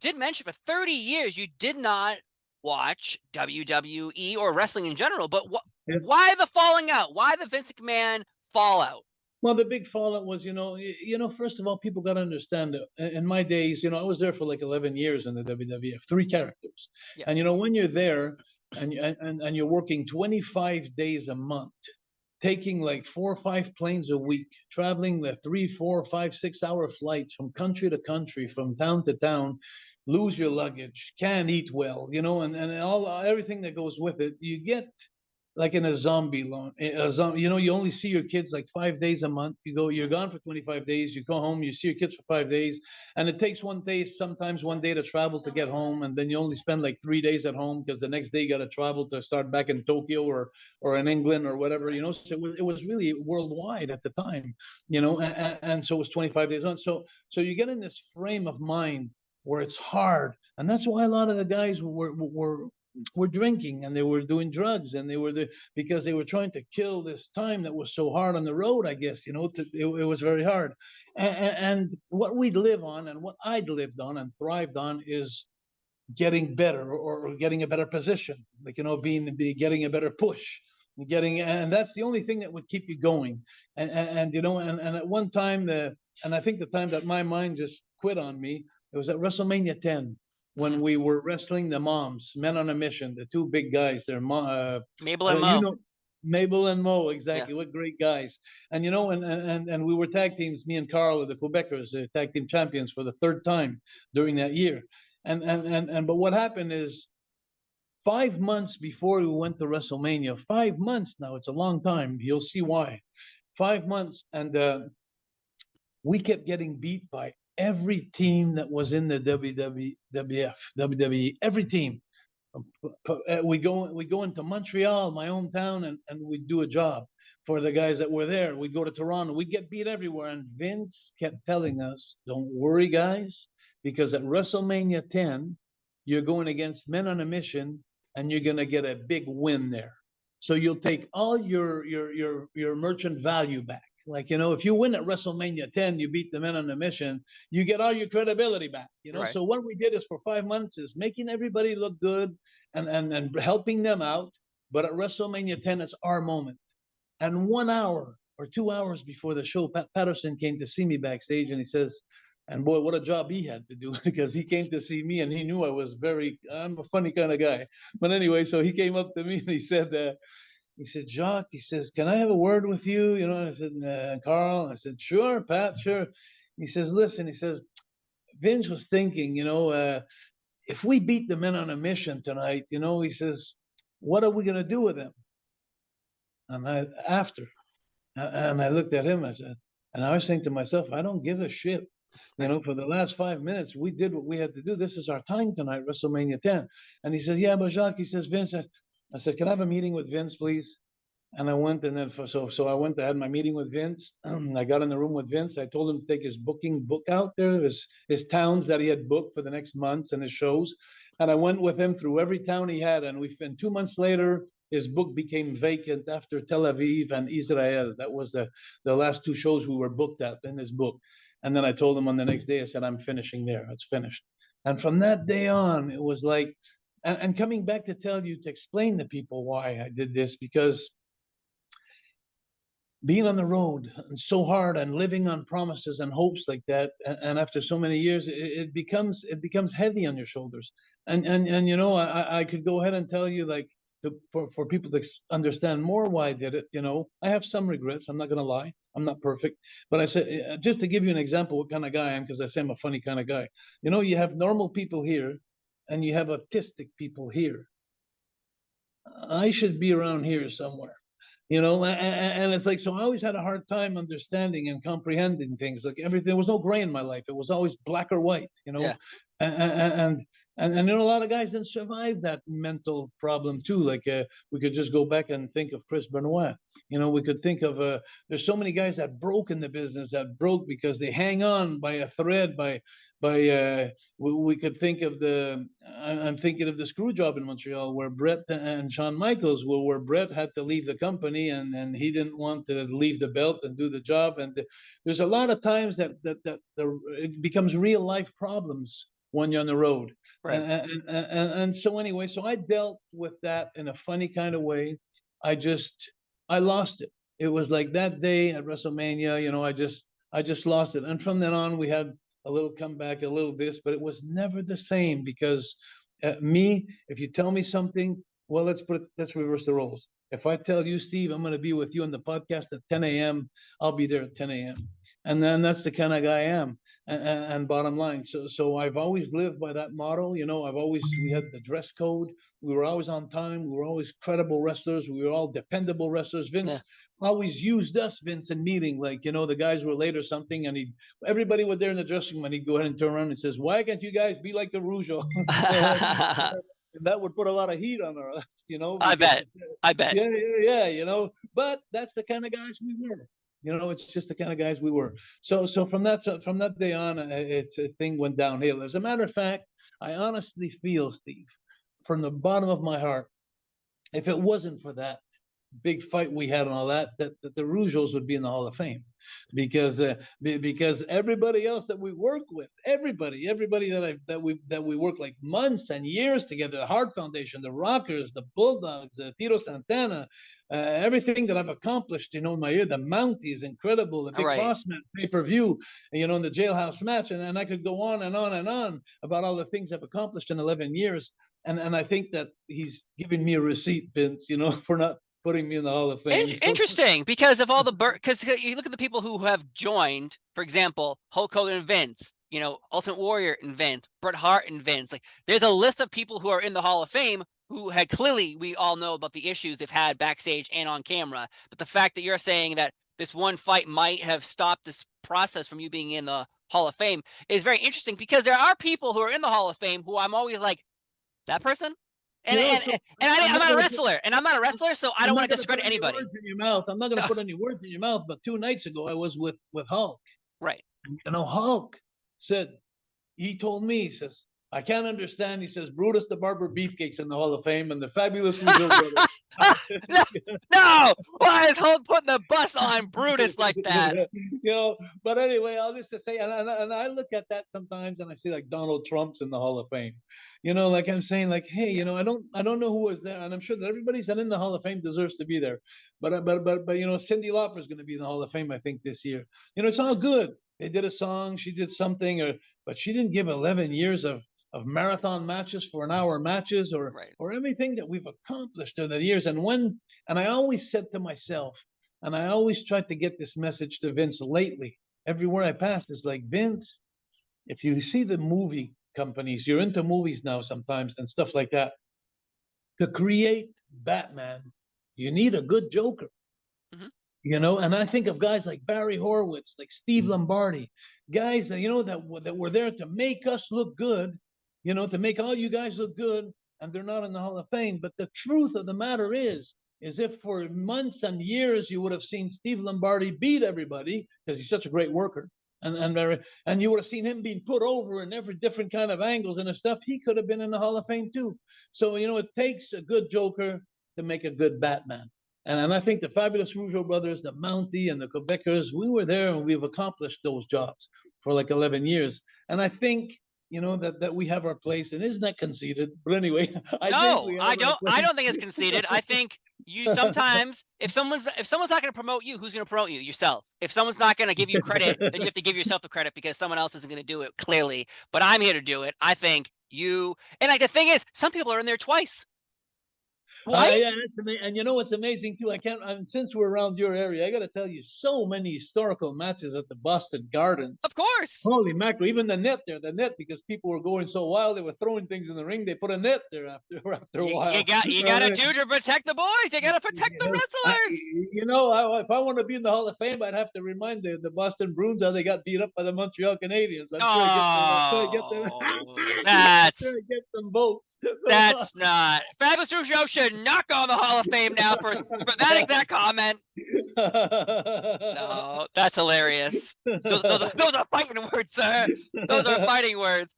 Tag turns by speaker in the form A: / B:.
A: did mention for 30 years you did not watch WWE or wrestling in general, but
B: Yeah.
A: why the falling out? Why the Vince McMahon fallout?
B: Well, the big fallout was, first of all, people got to understand that in my days, I was there for like 11 years in the WWF, three characters.
A: Yeah.
B: And, when you're there and you're working 25 days a month, taking like 4 or 5 planes a week, traveling the 3, 4, 5, 6 hour flights from country to country, from town to town, lose your luggage, can't eat well, and all everything that goes with it, you get like in a zombie loan. You only see your kids like 5 days a month. You're gone for 25 days. You go home, you see your kids for 5 days, and it takes one day, sometimes one day to travel to get home, and then you only spend like 3 days at home because the next day you got to travel to start back in Tokyo or in England or whatever. So it was really worldwide at the time. And so it was 25 days on. So you get in this frame of mind where it's hard, and that's why a lot of the guys were drinking and they were doing drugs and because they were trying to kill this time that was so hard on the road. I guess it was very hard, and what we'd live on and what I'd lived on and thrived on is getting better or getting a better position, like getting a better push, and that's the only thing that would keep you going. And at one time, and I think the time that my mind just quit on me, it was at WrestleMania 10 when we were wrestling the moms, Men on a Mission, the two big guys. They're
A: Mabel and Mo.
B: Mabel and Mo, exactly.
A: Yeah.
B: What great guys. And and we were tag teams, me and Carl, the Quebecers, the tag team champions for the third time during that year. But what happened is 5 months before we went to WrestleMania, 5 months now, it's a long time. You'll see why. 5 months, and we kept getting beat by every team that was in the WWE, every team. We go into Montreal, my hometown, and we do a job for the guys that were there. We go to Toronto, we get beat everywhere. And Vince kept telling us, don't worry, guys, because at WrestleMania 10, you're going against Men on a Mission, and you're going to get a big win there. So you'll take all your merchant value back. Like, if you win at WrestleMania 10, you beat the Men on a Mission, you get all your credibility back.
A: Right.
B: So what we did is for 5 months is making everybody look good and helping them out. But at WrestleMania 10, it's our moment. And 1 hour or 2 hours before the show, Pat Patterson came to see me backstage, and he says, and boy, what a job he had to do, because he came to see me and he knew I'm a funny kind of guy. But anyway, so he came up to me and he said, Jacques, he says, can I have a word with you? And I said, Carl. I said, sure, Pat, sure. He says, listen, he says, Vince was thinking, if we beat the Men on a Mission tonight, he says, what are we going to do with them? And I looked at him, and I was saying to myself, I don't give a shit. For the last 5 minutes, we did what we had to do. This is our time tonight, WrestleMania 10. And he says, yeah, but Jacques, he says, Vince, I said, can I have a meeting with Vince, please? And I went, and then so I went. I had my meeting with Vince. I got in the room with Vince. I told him to take his booking book out there, his towns that he had booked for the next months and his shows. And I went with him through every town he had. And 2 months later, his book became vacant after Tel Aviv and Israel. That was the last 2 shows we were booked at in his book. And then I told him on the next day, I said, I'm finishing there. It's finished. And from that day on, it was like, and coming back to tell you, to explain to people why I did this, because being on the road and so hard and living on promises and hopes like that, and after so many years, it becomes heavy on your shoulders. And I could go ahead and tell you, like, for people to understand more why I did it. I have some regrets. I'm not going to lie. I'm not perfect. But I said, just to give you an example what kind of guy I am, because I say I'm a funny kind of guy. You have normal people here and you have autistic people here. I should be around here somewhere. And it's like, so I always had a hard time understanding and comprehending things. Like, everything, there was no gray in my life. It was always black or white.
A: Yeah.
B: And a lot of guys didn't survive that mental problem too. Like, we could just go back and think of Chris Benoit. We could think of there's so many guys that broke in the business, that broke because they hang on by a thread. We could think of I'm thinking of the screw job in Montreal, where Brett and Shawn Michaels, where Brett had to leave the company and he didn't want to leave the belt and do the job. And there's a lot of times that it becomes real life problems one you're on the road.
A: Right.
B: And so anyway, so I dealt with that in a funny kind of way. I lost it. It was like that day at WrestleMania, I just lost it. And from then on, we had a little comeback, a little this, but it was never the same because if you tell me something, well, let's reverse the roles. If I tell you, Steve, I'm going to be with you on the podcast at 10 a.m., I'll be there at 10 a.m. And then that's the kind of guy I am. And bottom line, so I've always lived by that motto. We had the dress code. We were always on time. We were always credible wrestlers. We were all dependable wrestlers. Vince always used us, Vince, in meeting. Like, the guys were late or something, and everybody was there in the dressing room, and he'd go ahead and turn around and says, "Why can't you guys be like the Rougeau?" And that would put a lot of heat on us,
A: I bet.
B: Yeah. But that's the kind of guys we were. It's just the kind of guys we were. So from that day on, a thing went downhill. As a matter of fact, I honestly feel, Steve, from the bottom of my heart, if it wasn't for that big fight we had and all that the Rougeaus would be in the Hall of Fame, because everybody else that we work with, everybody that we work like months and years together, the Heart Foundation, the Rockers, the Bulldogs, Tito Santana, everything that I've accomplished, in my year, the Mountie is incredible, the Big Boss Man pay-per-view, in the Jailhouse match, and I could go on and on and on about all the things I've accomplished in 11 years. And I think that he's giving me a receipt, Vince, for not putting me in the Hall of Fame.
A: Interesting, because of all the because you look at the people who have joined, for example, Hulk Hogan and Vince, Ultimate Warrior and Vince, Bret Hart and Vince. Like, there's a list of people who are in the Hall of Fame who had clearly, we all know about the issues they've had backstage and on camera. But the fact that you're saying that this one fight might have stopped this process from you being in the Hall of Fame is very interesting, because there are people who are in the Hall of Fame who I'm always like, that person? And I'm not a wrestler, so I don't want to discredit anybody.
B: I'm not going to put any words in your mouth, but 2 nights ago I was with Hulk.
A: Right.
B: Hulk said, he told me, he says, I can't understand. He says, Brutus the Barber Beefcake's in the Hall of Fame, and the Fabulous Rougeau brothers.
A: No! Why is Hulk putting the bus on Brutus like that?
B: But anyway, all this to say, and I look at that sometimes, and I see like Donald Trump's in the Hall of Fame. Like I'm saying, like, hey, I don't know who was there, and I'm sure that everybody that's in the Hall of Fame deserves to be there. But Cyndi Lauper's going to be in the Hall of Fame, I think, this year. It's all good. They did a song, she did something, but she didn't give 11 years of marathon matches for an hour matches or everything that we've accomplished in the years. And I always said to myself, and I always tried to get this message to Vince lately, everywhere I passed, is like, Vince, if you see the movie companies, you're into movies now sometimes and stuff like that, to create Batman, you need a good Joker. And I think of guys like Barry Horowitz, like Steve Lombardi, guys that that were there to make us look good, to make all you guys look good, and they're not in the Hall of Fame. But the truth of the matter is if for months and years you would have seen Steve Lombardi beat everybody because he's such a great worker, and you would have seen him being put over in every different kind of angles and stuff, he could have been in the Hall of Fame too. So it takes a good Joker to make a good Batman. And I think the Fabulous Rougeau brothers, the Mountie and the Quebecers, we were there and we've accomplished those jobs for like 11 years. And I think, that we have our place. And isn't that conceited? But anyway,
A: I don't think it's conceited. I think you sometimes, if someone's not going to promote you, who's going to promote you? Yourself. If someone's not going to give you credit, then you have to give yourself the credit, because someone else isn't going to do it, clearly. But I'm here to do it. I think you, and like the thing is, some people are in there twice.
B: Yeah, and what's amazing too, since we're around your area, I got to tell you, so many historical matches at the Boston Gardens.
A: Of course.
B: Holy mackerel! Even the net, because people were going so wild, they were throwing things in the ring. They put a net there after a while.
A: You got to do to protect the boys. You got to protect the wrestlers.
B: If I want to be in the Hall of Fame, I'd have to remind the Boston Bruins how they got beat up by the Montreal Canadiens. I'm sure get some votes.
A: That's not Fabulous Rougeau should not go in the Hall of Fame now for that exact comment. No, that's hilarious. Those are fighting words, sir. Those are fighting words.